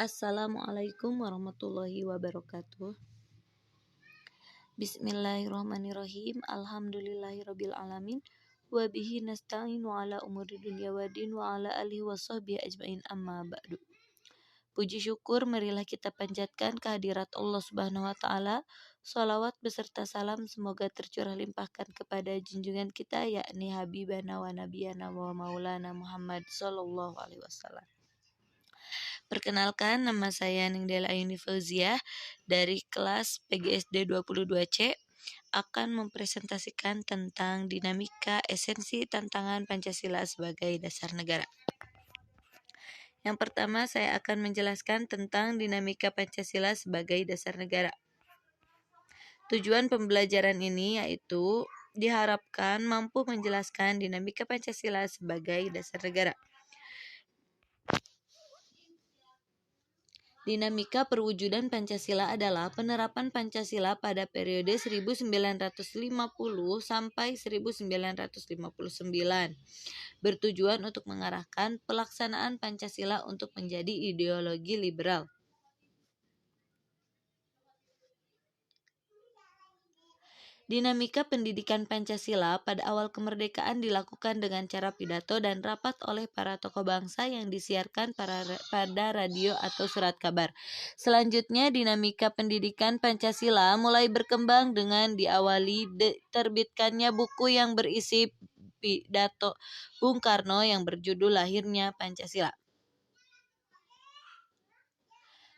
Assalamualaikum warahmatullahi wabarakatuh. Bismillahirrahmanirrahim. Alhamdulillahirabbil alamin. Wa bihi nasta'inu ala umuri dunya waddin wa ala alihi washabbihi ajmain, amma ba'du. Puji syukur marilah kita panjatkan kehadirat Allah Subhanahu wa taala. Shalawat beserta salam semoga tercurah limpahkan kepada junjungan kita, yakni habibana wa nabiyana wa maulana Muhammad sallallahu alaihi wasallam. Perkenalkan, nama saya Ningdela Ayuni Fauziah dari kelas PGSD 22C akan mempresentasikan tentang dinamika esensi tantangan Pancasila sebagai dasar negara. Yang pertama, saya akan menjelaskan tentang dinamika Pancasila sebagai dasar negara. Tujuan pembelajaran ini yaitu diharapkan mampu menjelaskan dinamika Pancasila sebagai dasar negara. Dinamika perwujudan Pancasila adalah penerapan Pancasila pada periode 1950 sampai 1959, bertujuan untuk mengarahkan pelaksanaan Pancasila untuk menjadi ideologi liberal. Dinamika pendidikan Pancasila pada awal kemerdekaan dilakukan dengan cara pidato dan rapat oleh para tokoh bangsa yang disiarkan pada radio atau surat kabar. Selanjutnya, dinamika pendidikan Pancasila mulai berkembang dengan diawali terbitkannya buku yang berisi pidato Bung Karno yang berjudul Lahirnya Pancasila.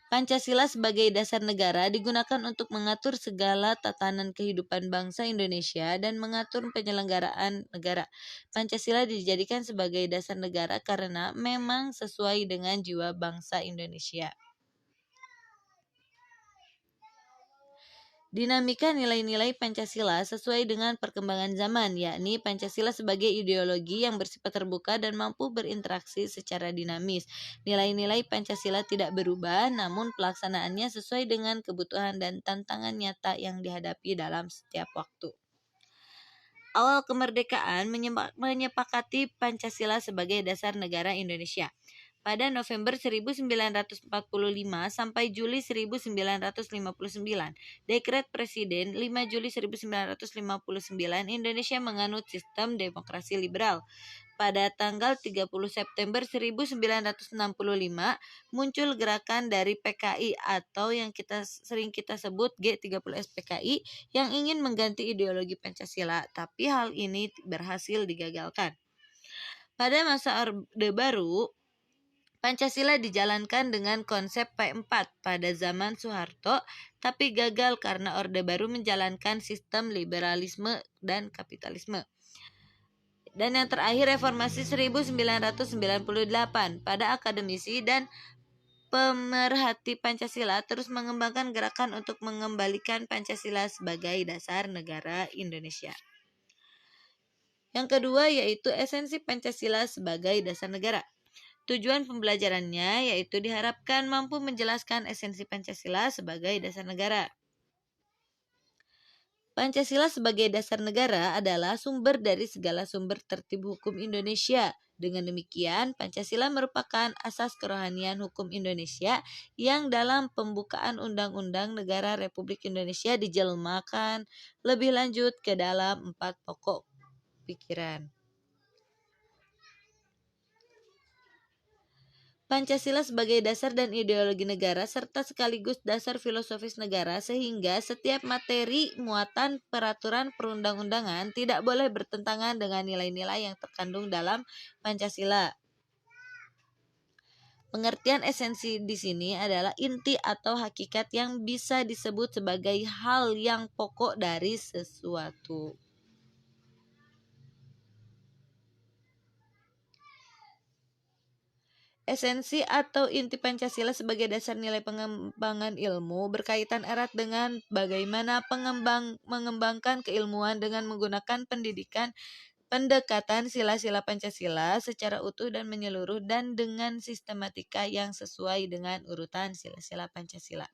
Pancasila sebagai dasar negara digunakan untuk mengatur segala tatanan kehidupan bangsa Indonesia dan mengatur penyelenggaraan negara. Pancasila dijadikan sebagai dasar negara karena memang sesuai dengan jiwa bangsa Indonesia. Dinamika nilai-nilai Pancasila sesuai dengan perkembangan zaman, yakni Pancasila sebagai ideologi yang bersifat terbuka dan mampu berinteraksi secara dinamis. Nilai-nilai Pancasila tidak berubah, namun pelaksanaannya sesuai dengan kebutuhan dan tantangan nyata yang dihadapi dalam setiap waktu. Awal kemerdekaan menyepakati Pancasila sebagai dasar negara Indonesia. Pada November 1945 sampai Juli 1959, Dekret Presiden 5 Juli 1959, Indonesia menganut sistem demokrasi liberal. Pada tanggal 30 September 1965, muncul gerakan dari PKI atau yang sering kita sebut G30S PKI yang ingin mengganti ideologi Pancasila, tapi hal ini berhasil digagalkan. Pada masa Orde Baru, Pancasila dijalankan dengan konsep P4 pada zaman Soeharto, tapi gagal karena Orde Baru menjalankan sistem liberalisme dan kapitalisme. Dan yang terakhir, reformasi 1998 pada akademisi dan pemerhati Pancasila terus mengembangkan gerakan untuk mengembalikan Pancasila sebagai dasar negara Indonesia. Yang kedua yaitu esensi Pancasila sebagai dasar negara. Tujuan pembelajarannya yaitu diharapkan mampu menjelaskan esensi Pancasila sebagai dasar negara. Pancasila sebagai dasar negara adalah sumber dari segala sumber tertib hukum Indonesia. Dengan demikian, Pancasila merupakan asas kerohanian hukum Indonesia yang dalam pembukaan Undang-Undang Negara Republik Indonesia dijelmakan lebih lanjut ke dalam 4 pokok pikiran. Pancasila sebagai dasar dan ideologi negara serta sekaligus dasar filosofis negara, sehingga setiap materi muatan peraturan perundang-undangan tidak boleh bertentangan dengan nilai-nilai yang terkandung dalam Pancasila. Pengertian esensi di sini adalah inti atau hakikat yang bisa disebut sebagai hal yang pokok dari sesuatu. Esensi atau inti Pancasila sebagai dasar nilai pengembangan ilmu berkaitan erat dengan bagaimana mengembangkan keilmuan dengan menggunakan pendekatan sila-sila Pancasila secara utuh dan menyeluruh dan dengan sistematika yang sesuai dengan urutan sila-sila Pancasila.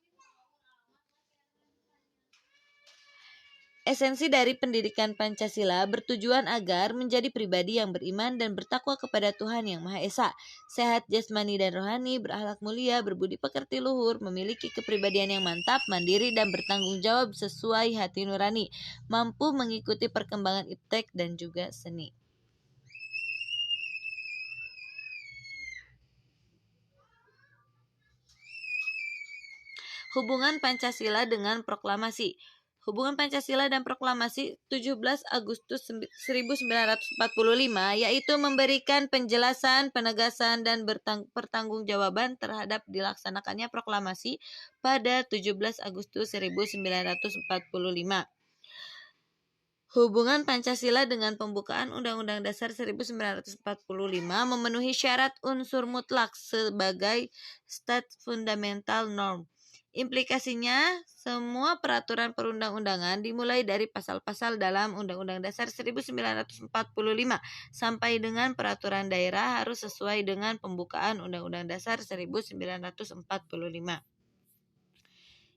Esensi dari pendidikan Pancasila bertujuan agar menjadi pribadi yang beriman dan bertakwa kepada Tuhan Yang Maha Esa, sehat jasmani dan rohani, berakhlak mulia, berbudi pekerti luhur, memiliki kepribadian yang mantap, mandiri dan bertanggung jawab sesuai hati nurani, mampu mengikuti perkembangan iptek dan juga seni. Hubungan Pancasila dengan proklamasi. Hubungan Pancasila dan proklamasi 17 Agustus 1945 yaitu memberikan penjelasan, penegasan, dan pertanggungjawaban terhadap dilaksanakannya proklamasi pada 17 Agustus 1945. Hubungan Pancasila dengan pembukaan Undang-Undang Dasar 1945 memenuhi syarat unsur mutlak sebagai stat fundamental norm. Implikasinya, semua peraturan perundang-undangan dimulai dari pasal-pasal dalam Undang-Undang Dasar 1945 sampai dengan peraturan daerah harus sesuai dengan pembukaan Undang-Undang Dasar 1945.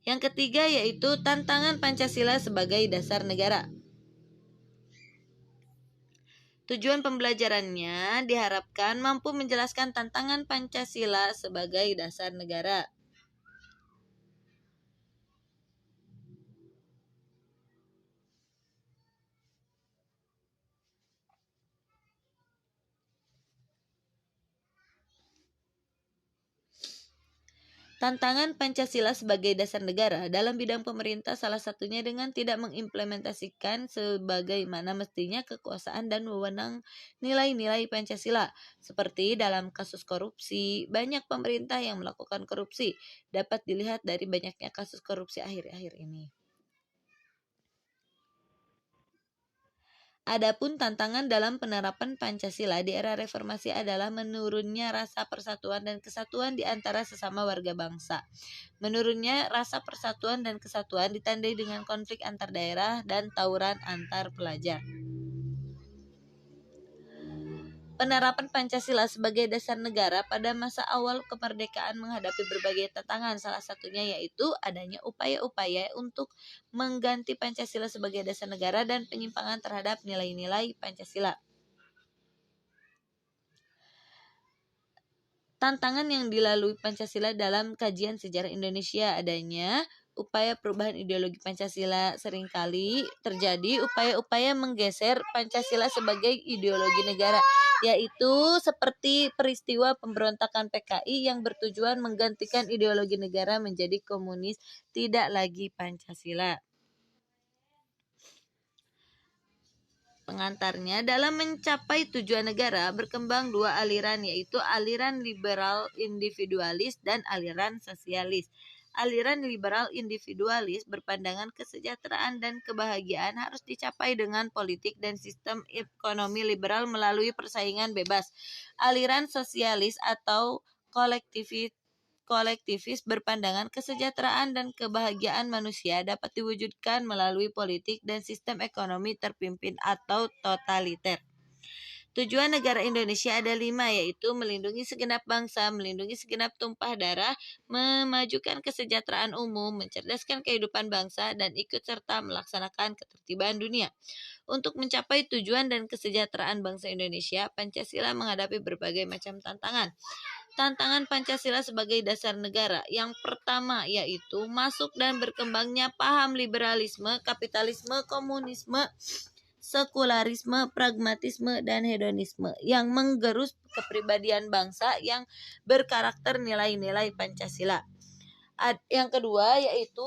Yang ketiga yaitu tantangan Pancasila sebagai dasar negara. Tujuan pembelajarannya diharapkan mampu menjelaskan tantangan Pancasila sebagai dasar negara. Tantangan Pancasila sebagai dasar negara dalam bidang pemerintah salah satunya dengan tidak mengimplementasikan sebagaimana mestinya kekuasaan dan wewenang nilai-nilai Pancasila. Seperti dalam kasus korupsi, banyak pemerintah yang melakukan korupsi dapat dilihat dari banyaknya kasus korupsi akhir-akhir ini. Adapun tantangan dalam penerapan Pancasila di era reformasi adalah menurunnya rasa persatuan dan kesatuan di antara sesama warga bangsa. Menurunnya rasa persatuan dan kesatuan ditandai dengan konflik antar daerah dan tawuran antar pelajar. Penerapan Pancasila sebagai dasar negara pada masa awal kemerdekaan menghadapi berbagai tantangan, salah satunya yaitu adanya upaya-upaya untuk mengganti Pancasila sebagai dasar negara dan penyimpangan terhadap nilai-nilai Pancasila. Tantangan yang dilalui Pancasila dalam kajian sejarah Indonesia adanya upaya perubahan ideologi Pancasila, seringkali terjadi upaya-upaya menggeser Pancasila sebagai ideologi negara, yaitu seperti peristiwa pemberontakan PKI yang bertujuan menggantikan ideologi negara menjadi komunis, tidak lagi Pancasila. Pengantarnya, dalam mencapai tujuan negara berkembang dua aliran, yaitu aliran liberal individualis dan aliran sosialis. Aliran liberal individualis berpandangan kesejahteraan dan kebahagiaan harus dicapai dengan politik dan sistem ekonomi liberal melalui persaingan bebas. Aliran sosialis atau kolektivis berpandangan kesejahteraan dan kebahagiaan manusia dapat diwujudkan melalui politik dan sistem ekonomi terpimpin atau totaliter. Tujuan negara Indonesia ada 5, yaitu melindungi segenap bangsa, melindungi segenap tumpah darah, memajukan kesejahteraan umum, mencerdaskan kehidupan bangsa, dan ikut serta melaksanakan ketertiban dunia. Untuk mencapai tujuan dan kesejahteraan bangsa Indonesia, Pancasila menghadapi berbagai macam tantangan. Tantangan Pancasila sebagai dasar negara. Yang pertama yaitu masuk dan berkembangnya paham liberalisme, kapitalisme, komunisme, sekularisme, pragmatisme, dan hedonisme yang menggerus kepribadian bangsa yang berkarakter nilai-nilai Pancasila. Yang kedua yaitu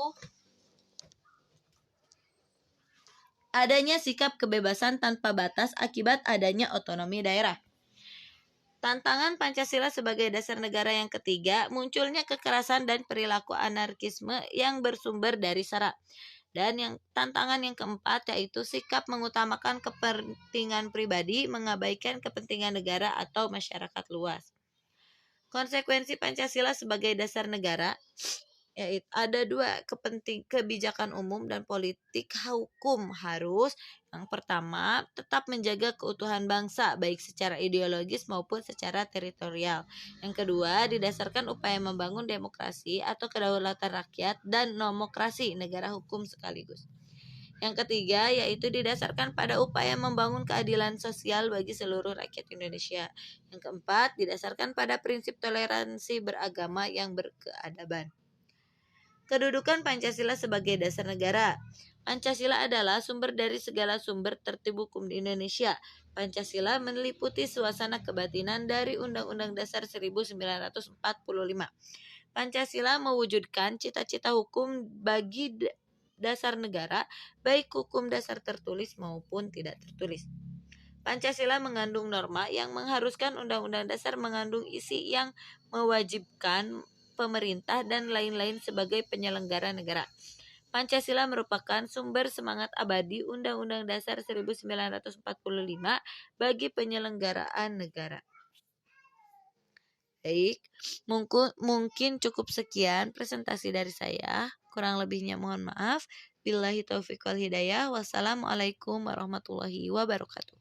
adanya sikap kebebasan tanpa batas akibat adanya otonomi daerah. Tantangan Pancasila sebagai dasar negara yang ketiga, munculnya kekerasan dan perilaku anarkisme yang bersumber dari SARA. Dan tantangan yang keempat yaitu sikap mengutamakan kepentingan pribadi, mengabaikan kepentingan negara atau masyarakat luas. Konsekuensi Pancasila sebagai dasar negara yaitu ada 2, kebijakan umum dan politik hukum harus. Yang pertama, tetap menjaga keutuhan bangsa baik secara ideologis maupun secara teritorial. Yang kedua, didasarkan upaya membangun demokrasi atau kedaulatan rakyat dan nomokrasi, negara hukum sekaligus. Yang ketiga yaitu didasarkan pada upaya membangun keadilan sosial bagi seluruh rakyat Indonesia. Yang keempat didasarkan pada prinsip toleransi beragama yang berkeadaban. Kedudukan Pancasila sebagai dasar negara. Pancasila adalah sumber dari segala sumber tertib hukum di Indonesia. Pancasila meliputi suasana kebatinan dari Undang-Undang Dasar 1945. Pancasila mewujudkan cita-cita hukum bagi dasar negara, baik hukum dasar tertulis maupun tidak tertulis. Pancasila mengandung norma yang mengharuskan Undang-Undang Dasar mengandung isi yang mewajibkan pemerintah dan lain-lain sebagai penyelenggara negara. Pancasila merupakan sumber semangat abadi Undang-Undang Dasar 1945 bagi penyelenggaraan negara. Baik, mungkin cukup sekian presentasi dari saya. Kurang lebihnya mohon maaf. Billahi taufiq wal hidayah. Wassalamualaikum warahmatullahi wabarakatuh.